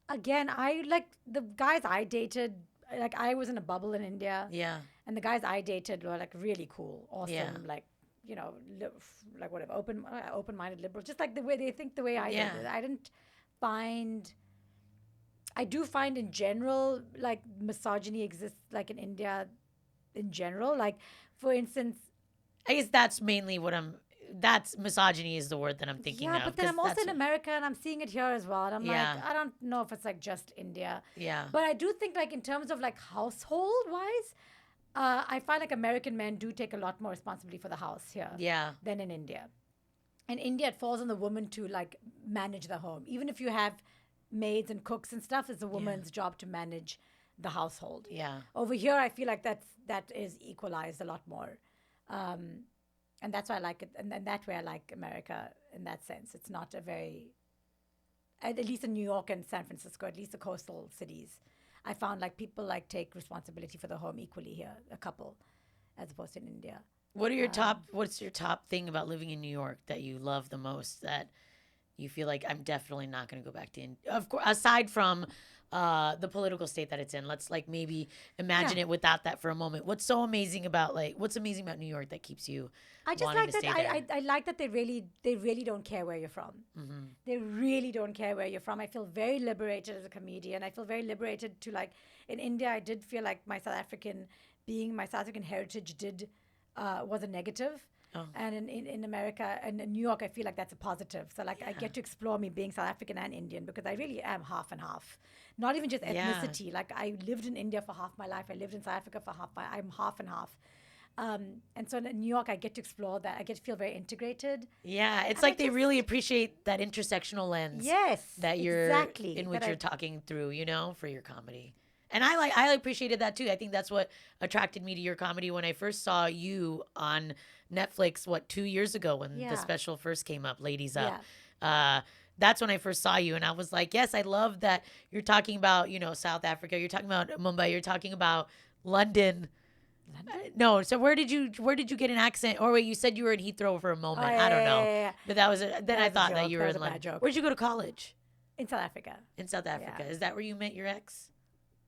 Again, I like the guys I dated. Like, I was in a bubble in India, Yeah. and the guys I dated were like really cool, awesome, Yeah. like, like whatever, open-minded liberals, just like the way they think, the way I Yeah. did. I didn't find. I do find in general, like, misogyny exists, like, in India, in general. Like, for instance, I guess that's mainly that's misogyny is the word that I'm thinking yeah, of. but then 'Cause I'm also that's in America and I'm seeing it here as well. And I'm Yeah. like, I don't know if it's like just India. Yeah. But I do think, like, in terms of like household wise, I find like American men do take a lot more responsibility for the house here Yeah. than in India. In India, it falls on the woman to like manage the home. Even if you have maids and cooks and stuff, it's the woman's job to manage the household. Yeah. Over here, I feel like that is equalized a lot more. And that's why I like it. And that way I like America in that sense. It's not a very, at least in New York and San Francisco, at least the coastal cities, I found like people like take responsibility for the home equally here, a couple, as opposed to in India. What's your top thing about living in New York that you love the most, that you feel like I'm definitely not going to go back to of course, aside from the political state that it's in? Let's like maybe imagine it without that for a moment. What's amazing about New York that keeps you I just wanting like to that. stay there? I like that they really don't care where you're from. Mm-hmm. They really don't care where you're from. I feel very liberated as a comedian. I feel very liberated to, like, in India, I did feel like my South African heritage was a negative. Oh. And in America and in New York, I feel like that's a positive. So like I get to explore me being South African and Indian, because I really am half and half. Not even just ethnicity. Like, I lived in India for half my life. I lived in South Africa for I'm half and half. And so in New York, I get to explore that. I get to feel very integrated. Yeah, it's And like they really appreciate that intersectional lens. Yes, that you're exactly. in which you're talking through, for your comedy. And I appreciated that too. I think that's what attracted me to your comedy when I first saw you on Netflix 2 years ago when the special first came up, Ladies Up. That's when I first saw you, and I was like, yes, I love that you're talking about, South Africa, you're talking about Mumbai, you're talking about London. No, so where did you get an accent? Or wait, you said you were in Heathrow for a moment. I don't know. Yeah. But that was then I thought that you were That was in a bad London. joke. Where'd you go to college? In South Africa. In South Africa. Is that where you met your ex?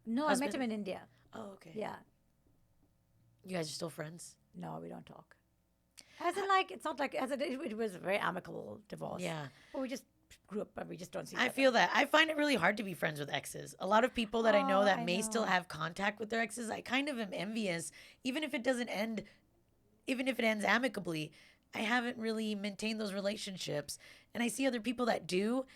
No, Husband? I met him in India. Oh, okay. Yeah. You guys are still friends? No, we don't talk. As in, like, it's not like, it was a very amicable divorce. Yeah. But we just grew up and we just don't see each I other. feel that. I find it really hard to be friends with exes. A lot of people that I know that I may still know. have contact with their exes, I kind of am envious. Even if it doesn't end, even if it ends amicably, I haven't really maintained those relationships. And I see other people that do.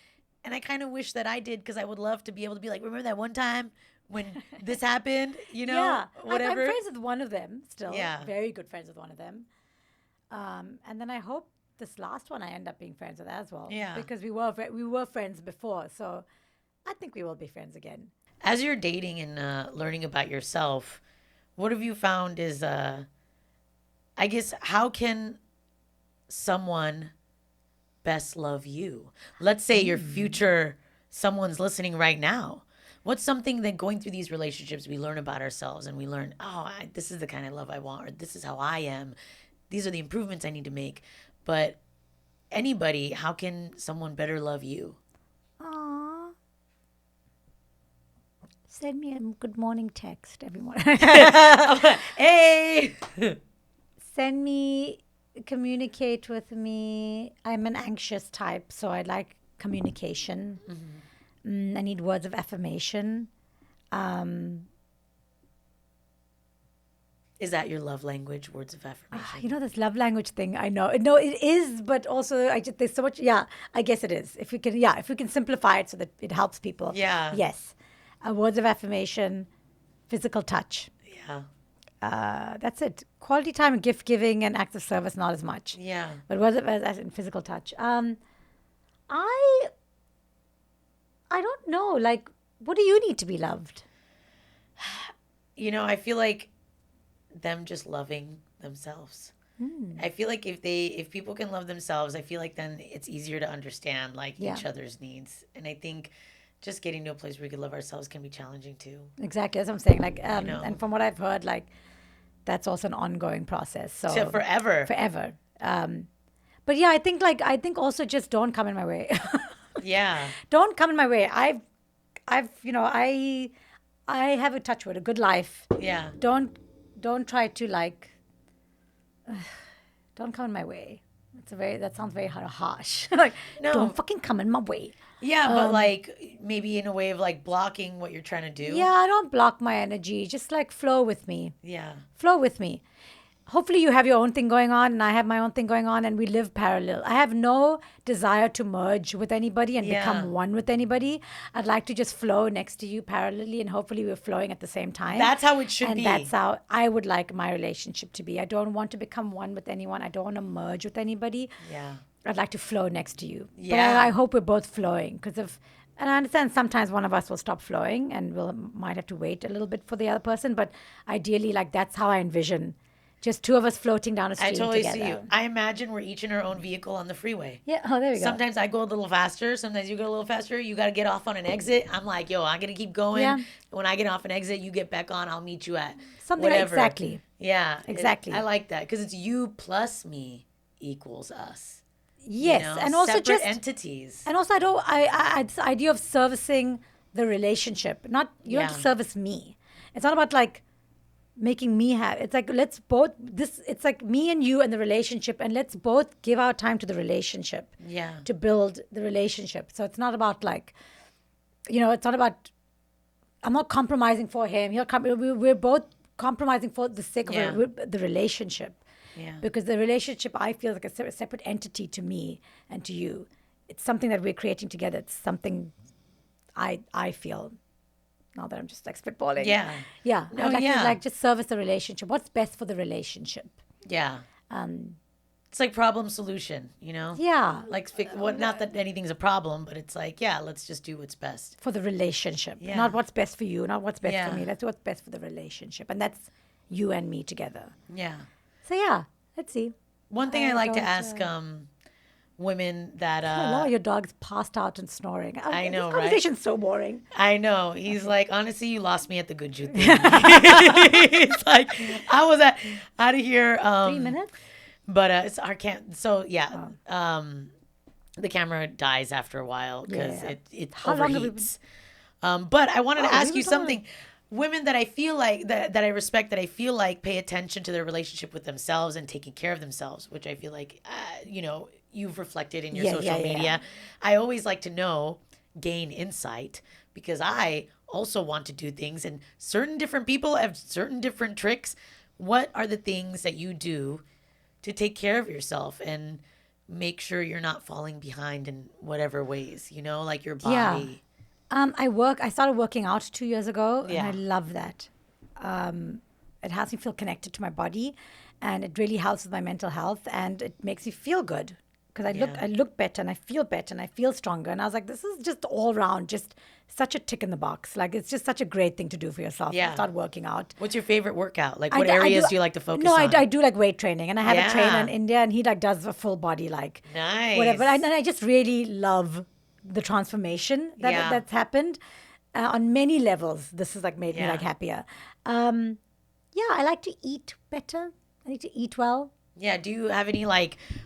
And I kind of wish that I did, because I would love to be able to be like, remember that one time when this happened? Yeah. Whatever. I'm friends with one of them still. Yeah. Very good friends with one of them. And then I hope this last one I end up being friends with as well. Yeah. Because we were friends before. So I think we will be friends again. As you're dating and learning about yourself, what have you found is, I guess, how can someone best love you? Let's say your future, someone's listening right now. What's something that going through these relationships we learn about ourselves, and we learn, this is the kind of love I want, or this is how I am. These are the improvements I need to make. But anybody, how can someone better love you? Aww. Send me a good morning text every morning. Hey! Communicate with me. I'm an anxious type, so I like communication. I need words of affirmation. Is that your love language, words of affirmation? You know, this love language thing, I know. No, it is, but also there's so much. Yeah, I guess it is. If we can simplify it so that it helps people. Yeah. Yes. Words of affirmation, physical touch. Yeah. That's it. Quality time, gift giving, and acts of service, not as much. Yeah. But words of as in physical touch. I don't know. Like, what do you need to be loved? You know, I feel like them just loving themselves. I feel like if people can love themselves, I feel like then it's easier to understand like Yeah. each other's needs. And I think just getting to a place where we can love ourselves can be challenging too. Exactly. That's what I'm saying. Like, know. and from what I've heard, like, that's also an ongoing process. So To forever. forever. But yeah, I think also just don't come in my way. Yeah. Don't come in my way. I have a touch wood, a good life. Yeah. Don't try to like. Don't come in my way. That sounds very harsh. Like, No. don't fucking come in my way. Yeah, but like maybe in a way of like blocking what you're trying to do. Yeah, I don't block my energy. Just like flow with me. Yeah. Flow with me. Hopefully you have your own thing going on and I have my own thing going on and we live parallel. I have no desire to merge with anybody and Yeah. become one with anybody. I'd like to just flow next to you parallelly and hopefully we're flowing at the same time. That's how it should and be. that's how I would like my relationship to be. I don't want to become one with anyone. I don't want to merge with anybody. Yeah. I'd like to flow next to you. Yeah. But I hope we're both flowing and I understand sometimes one of us will stop flowing and might have to wait a little bit for the other person. But ideally, like that's how I envision just two of us floating down a I street totally together. see you. I imagine we're each in our own vehicle on the freeway. Yeah. Oh, there we go. Sometimes I go a little faster. Sometimes you go a little faster. You got to get off on an exit. I'm like, yo, I'm going to keep going. Yeah. When I get off an exit, you get back on. I'll meet you at Something whatever. exactly. Yeah. Exactly. I like that because it's you plus me equals us. Yes, You know, and also separate just entities. and also I this idea of servicing the relationship. Not you don't have to Yeah. service me. It's not about like making me happy. It's like it's like me and you and the relationship and let's both give our time to the relationship. Yeah. To build the relationship. So it's not about like it's not about I'm not compromising for him. We're both compromising for the sake Yeah. of the relationship. Yeah. Because the relationship, I feel like a separate entity to me and to you. It's something that we're creating together. It's something I feel. Now that I'm just like spitballing. Yeah. Yeah. No, I'd like yeah. to like just service the relationship. What's best for the relationship? Yeah. It's like problem solution, you know? Yeah. Like, not that anything's a problem, but it's like, yeah, let's just do what's best. For the relationship. Yeah. Not what's best for you, not what's best Yeah. for me. That's what's best for the relationship. And that's you and me together. Yeah. So yeah, let's see. One thing I like to don't, ask women that A lot of your dog's passed out and snoring. I know, This right? conversation's so boring. I know. He's like, honestly, you lost me at the good Jew thing. It's like I was out of here. 3 minutes? But it's our so yeah. The camera dies after a while because Yeah. it How long have we overheats. But I wanted to Oh, ask we you were talking something. Women that I feel like that I respect, that I feel like pay attention to their relationship with themselves and taking care of themselves, which I feel like you've reflected in your social media. I always like to know, gain insight, because I also want to do things, and certain different people have certain different tricks. What are the things that you do to take care of yourself and make sure you're not falling behind in whatever ways, like your body? Yeah. I started working out 2 years ago Yeah. and I love that. It helps me feel connected to my body and it really helps with my mental health and it makes me feel good because I look better and I feel better and I feel stronger. And I was like, this is just all around, just such a tick in the box. Like it's just such a great thing to do for yourself. Yeah. Start working out. What's your favorite workout? Like, I what d- I areas do you like to focus no, on? I do like weight training, and I have a trainer in Yeah. India, and he like does a full body like Nice. whatever. And I just really love the transformation Yeah. that's happened on many levels. This has like made me Yeah. like happier. I like to eat better. I need to eat well. Yeah. Do you have any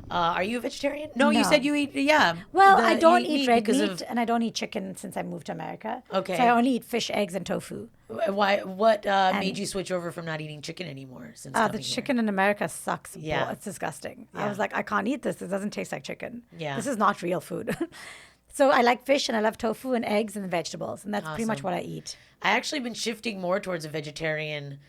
are you a vegetarian? No, you No. said you eat. Yeah. Well, The- I don't you eat red because meat, of and I don't eat chicken since I moved to America. Okay. So I only eat fish, eggs, and tofu. why? What made you switch over from not eating chicken anymore? Since The coming here? chicken in America sucks. Yeah. It's disgusting. I Yeah. was like, I can't eat this. It doesn't taste like chicken. Yeah. This is not real food. So I like fish and I love tofu and eggs and vegetables. And that's pretty much Awesome. what I eat. I actually been shifting more towards a vegetarian.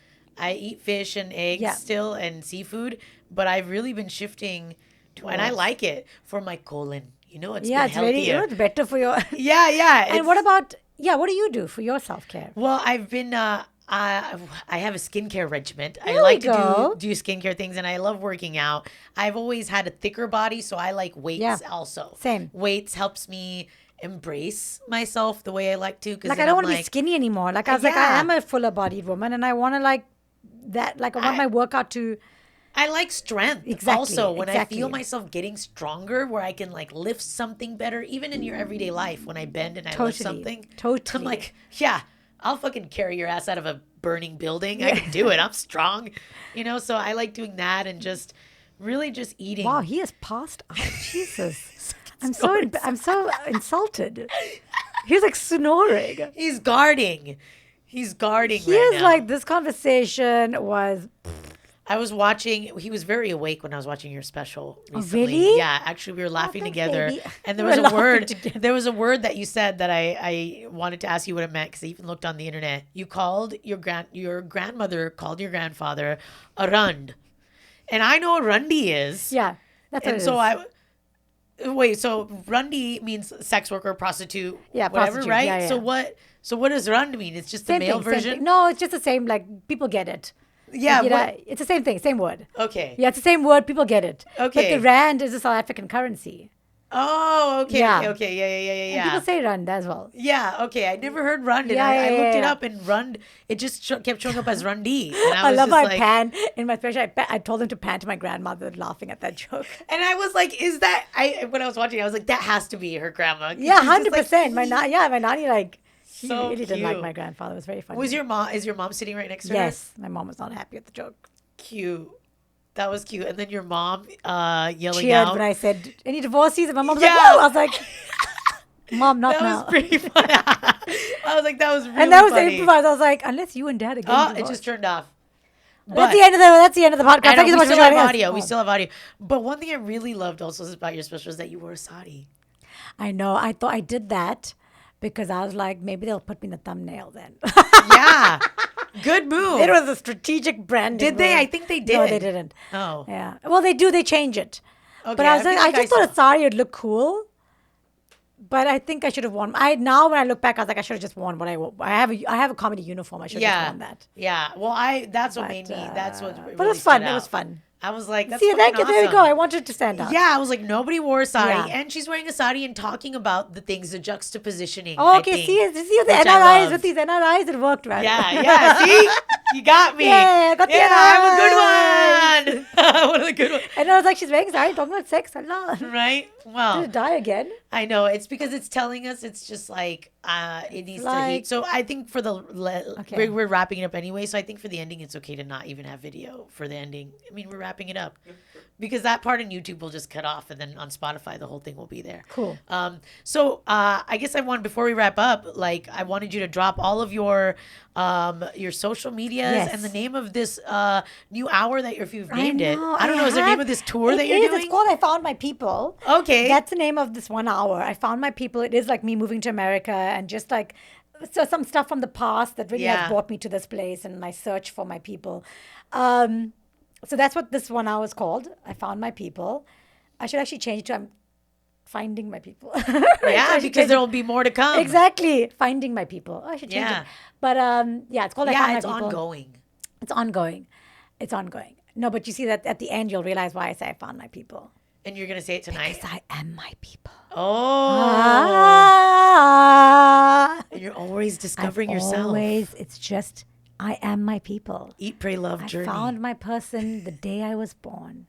I eat fish and eggs Yeah. still and seafood, but I've really been shifting to, and I Towards- like it for my colon. It's Yeah, been it's very, healthier. it's better for your. Yeah, yeah. And what about, what do you do for your self care? Well, I've been I have a skincare regimen. I There like we go. to do skincare things, and I love working out. I've always had a thicker body, so I like weights Yeah. also. Same. Weights helps me embrace myself the way I like to. Like, I don't want to be skinny anymore. Like, I was like, I Yeah. am a fuller bodied woman and I want to like that. Like, I want my workout to. I like strength. Exactly, Also, when I feel exactly. myself getting stronger, where I can like lift something better, even in your everyday life, when I bend and I lift Totally, something, totally. I'm like, yeah, I'll fucking carry your ass out of a burning building. I can do it. I'm strong. So I like doing that and just really just eating. Wow, he has passed out. Jesus. I'm so insulted. He's like snoring. He's guarding. He's guarding He right is now. like, this conversation was. I was watching. He was very awake when I was watching your special recently. really? Yeah, actually, we were laughing thanks, together, baby. and there We was were a laughing word. together. There was a word that you said that I wanted to ask you what it meant because I even looked on the internet. You called your grandmother called your grandfather a rund, and I know what rundi is. Yeah, that's what And it so is. wait. So rundi means sex worker, prostitute, Yeah, whatever, prostitute. right? Yeah, yeah. So what does rund mean? It's just the Same male thing, same version. thing. No, it's just the same. Like, people get it. Yeah. It's the same thing, same word. Okay. Yeah, it's the same word. People get it. Okay. But the rand is a South African currency. Oh, okay, Yeah. okay, yeah. And people say rand as well. Yeah, okay. I never heard Rund, and Yeah, I looked it yeah. up, and Rund, it just kept showing up as Rundi. And I I was love just how I like, pan in my special. I told them to pan to my grandmother, laughing at that joke. and I was like, is that, when I was watching, I was like, that has to be her grandma. Yeah, She's just like, 100%. My nanny like. She So really didn't like cute. my grandfather. It was very funny. is your mom sitting right next to her? Yes, my mom was not happy at the joke. Cute. That was cute. And then your mom yelling Cheered out. when I said, "Any divorcees?" And my mom was Yeah. like, "Whoa!" I was like, "Mom, not That now." was pretty funny. I was like, that was really And that was funny. improvised. I was like, "Unless you and Dad are Oh, getting it divorced." just turned off. That's the end of the podcast. I know, Thank you so we much for still have joining us. audio. We Oh. still have audio. But one thing I really loved also about your special is that you were a Saudi. I know. I thought I did that because I was like, maybe they'll put me in the thumbnail then. Yeah. Good move. It was a strategic branding. Did they? move. I think they did. No, they didn't. Oh. Yeah. Well, they do. They change it. But Okay, I was I like, feel I like just I thought a saw- sari would look cool. But I think I should have worn. Now when I look back, I was like, I should have just worn what I have a comedy uniform. I should have just worn that. Yeah. Well, that's what But, made me. That's what. but Really it was fun. stood It was out. fun. I was like, that's See, thank you. fucking There we go. awesome. I wanted to stand out. Yeah, I was like, nobody wore a sari, Yeah. and she's wearing a sari and talking about the things, the juxtapositioning. Oh, I okay. think, See the which I NRIs loved. with these NRIs, it worked, right? Yeah. See, you got me. Yeah, got the I'm a good one. One of the good ones. And I was like, she's wearing sari, talking about sex. Allah. Right? Did Well, it die again? I know. It's because it's telling us it's just like it needs to like- heat. So I think for the Okay. we're wrapping it up anyway. So I think for the ending, it's okay to not even have video for the ending. I mean, we're wrapping it up because that part in YouTube will just cut off, and then on Spotify the whole thing will be there. Cool. So I guess before we wrap up, like I wanted you to drop all of your social medias Yes. and the name of this new hour that if you've I named it. know, I don't know. Is the name have- of this tour It that you're is. doing? It's called I Found My People. Okay. That's the name of this 1 hour. I found my people. It is like me moving to America and just like some stuff from the past that really Yeah. has brought me to this place and my search for my people. So that's what this 1 hour is called. I found my people. I should actually change it to I'm finding my people. Yeah, So I should because change there it. will be more to come. Exactly. Finding my people. I should change Yeah. it. But yeah, it's called I Yeah, Found it's My People. ongoing. It's ongoing. It's ongoing. No, but you see that at the end, you'll realize why I say I found my people. And you're gonna say it tonight. Because I am my people. Oh, Ah. and you're always discovering yourself. Always, it's just, I am my people. Eat, pray, love I journey. found my person the day I was born.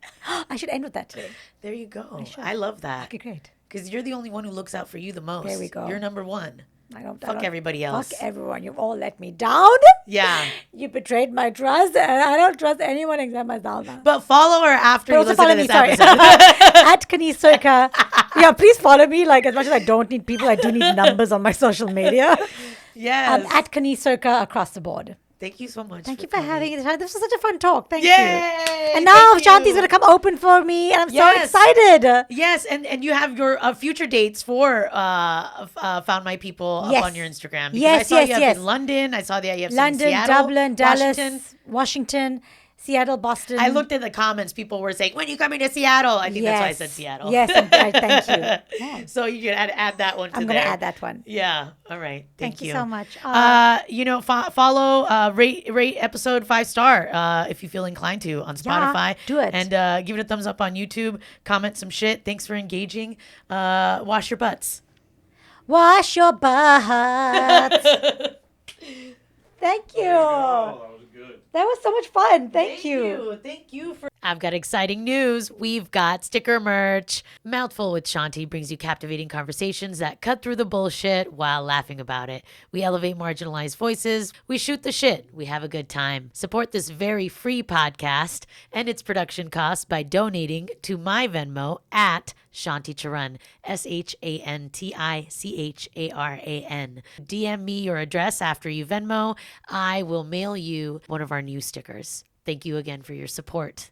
I should end with that today. There you go. I love that. Okay, great. Because you're the only one who looks out for you the most. There we go. You're number one. I don't, Fuck everybody else. Fuck everyone. You've all let me down. Yeah. You betrayed my trust, and I don't trust anyone except myself now. But follow her after But you also listen follow to me, this sorry. episode. At Kaneez Surka. Yeah, please follow me. Like, as much as I don't need people, I do need numbers on my social media. Yes. At Kaneez Surka across the board. Thank you so much. Thank you for coming. having it. This was such a fun talk. Thank Yay! you. And now Thank Shanti's you. going to come open for me, and I'm Yes. so excited. Yes, and you have your future dates for Found My People Yes. up on your Instagram. Because Yes, I saw yes, you have yes. in London. I saw that you have some in London, Seattle, Dublin, Dallas, Washington. Washington, Seattle, Boston. I looked at the comments. People were saying, "When are you coming to Seattle?" I think that's why I said Seattle. Yes, thank you. Yeah. So you can add that one to I'm there. going to add that one. Yeah. All right. Thank you so much. Follow, rate episode 5-star if you feel inclined to on Spotify. do it. And give it a thumbs up on YouTube. Comment some shit. Thanks for engaging. Wash your butts. Wash your butt. Thank you. Oh, that was good. That was so much fun. Thank you. Thank you for. I've got exciting news. We've got sticker merch. Mouthful with Shanti brings you captivating conversations that cut through the bullshit while laughing about it. We elevate marginalized voices. We shoot the shit. We have a good time. Support this very free podcast and its production costs by donating to my Venmo at Shanti Charan, ShantiCharan. DM me your address after you Venmo. I will mail you one of our new stickers. Thank you again for your support.